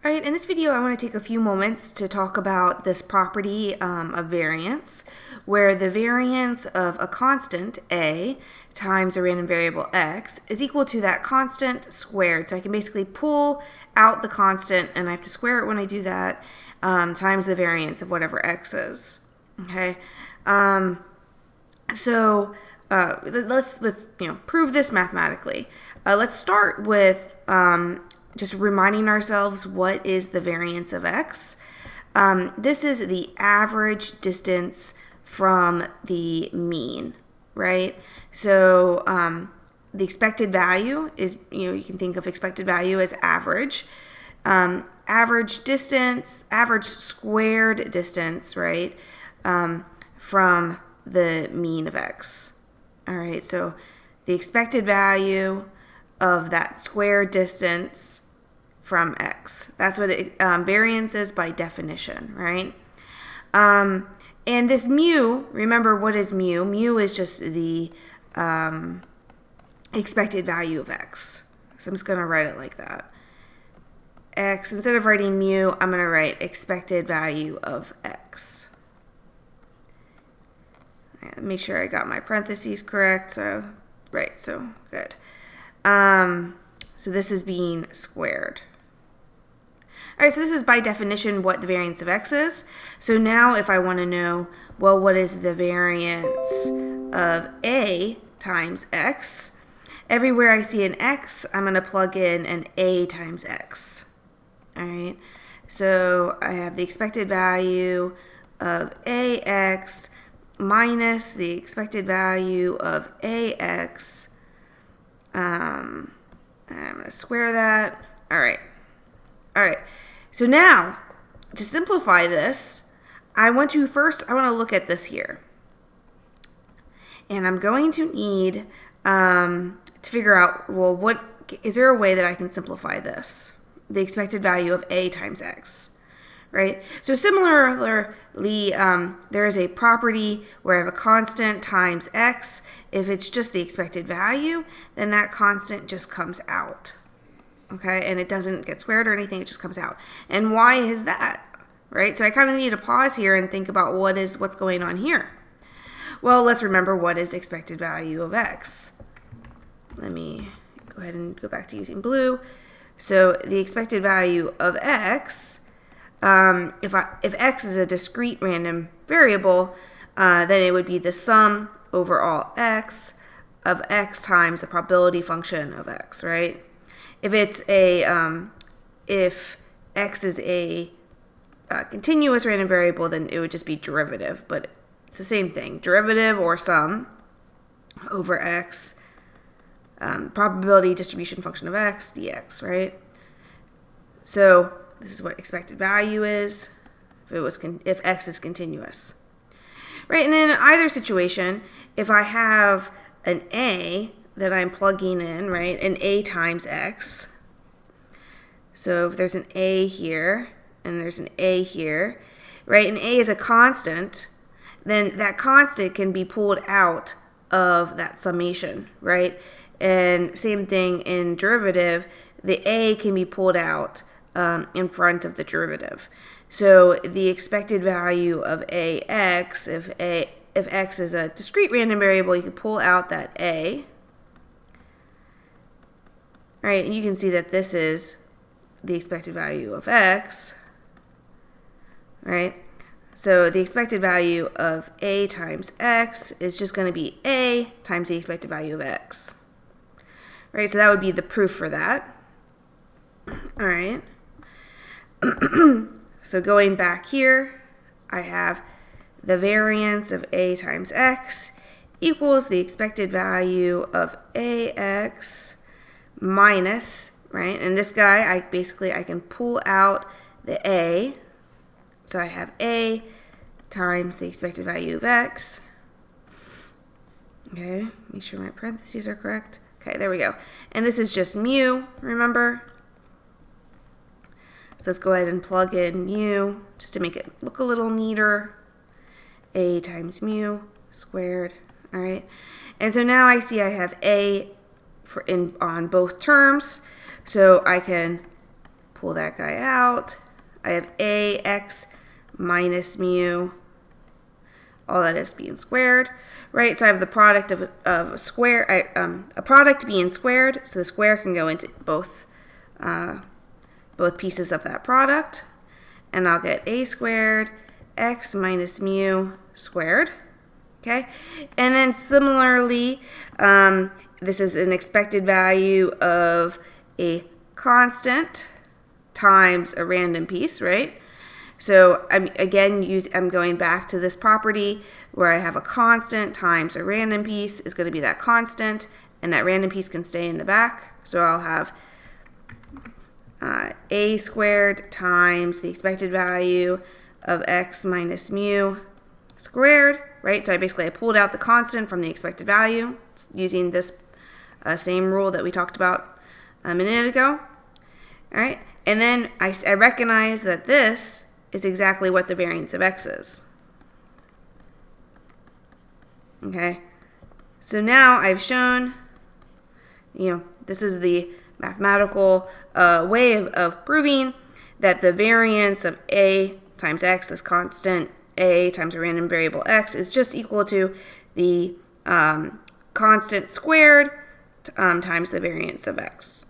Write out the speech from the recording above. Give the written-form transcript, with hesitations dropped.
All right, in this video, I want to take a few moments to talk about this property of variance, where the variance of a constant, a, times a random variable, x, is equal to that constant squared. So I can basically pull out the constant, and I have to square it when I do that, times the variance of whatever x is. Okay, let's prove this mathematically. Let's start with just reminding ourselves what is the variance of x. This is the average distance from the mean, right? So the expected value is, you can think of expected value as average. Average distance, average squared distance, right, from the mean of x. All right, so the expected value of that squared distance from x. That's what variance is by definition, right? And this mu, remember what is mu? Mu is just the expected value of x. So I'm just going to write it like that. X, instead of writing mu, I'm going to write expected value of x. Right, make sure I got my parentheses correct. So good. So this is being squared. All right, so this is by definition what the variance of x is. So now if I want to know, well, what is the variance of a times x? Everywhere I see an x, I'm going to plug in an a times x. All right, so I have the expected value of ax minus the expected value of ax. I'm going to square that. All right. So now, to simplify this, I want to look at this here. And I'm going to need to figure out, well, is there a way that I can simplify this? The expected value of a times x, right? So similarly, there is a property where I have a constant times x. If it's just the expected value, then that constant just comes out. Okay, and it doesn't get squared or anything, it just comes out. And why is that? Right? So I kind of need to pause here and think about what's going on here. Well, let's remember what is expected value of x. Let me go ahead and go back to using blue. So the expected value of x, if x is a discrete random variable, then it would be the sum over all x of x times the probability function of x, right? If it's if x is a continuous random variable, then it would just be derivative, but it's the same thing, derivative or sum over x, probability distribution function of x dx, right? So this is what expected value is if x is continuous, right? And in either situation, if I have an a that I'm plugging in, right, an a times x. So if there's an a here and there's an a here, right, and a is a constant, then that constant can be pulled out of that summation, right? And same thing in derivative, the a can be pulled out in front of the derivative. So the expected value of ax, if x is a discrete random variable, you can pull out that a. All right, and you can see that this is the expected value of x, right? So the expected value of a times x is just going to be a times the expected value of x, right? So that would be the proof for that. All right. So going back here, I have the variance of a times x equals the expected value of ax minus, right? And this guy, I can pull out the a. So I have a times the expected value of x. Okay, make sure my parentheses are correct. Okay, there we go. And this is just mu, remember? So let's go ahead and plug in mu just to make it look a little neater. A times mu squared, all right? And so now I see I have a on both terms, so I can pull that guy out. I have ax minus mu, all that is being squared, right? So I have the product of a square, a product being squared, so the square can go into both pieces of that product, and I'll get a squared x minus mu squared, okay? And then similarly, this is an expected value of a constant times a random piece, right? So I'm going back to this property where I have a constant times a random piece is going to be that constant, and that random piece can stay in the back. So I'll have a squared times the expected value of x minus mu squared, right? So I pulled out the constant from the expected value using this same rule that we talked about a minute ago. All right, and then I recognize that this is exactly what the variance of x is. Okay, so now I've shown, this is the mathematical way of proving that the variance of a times x, this constant a times a random variable x, is just equal to the constant squared times the variance of x.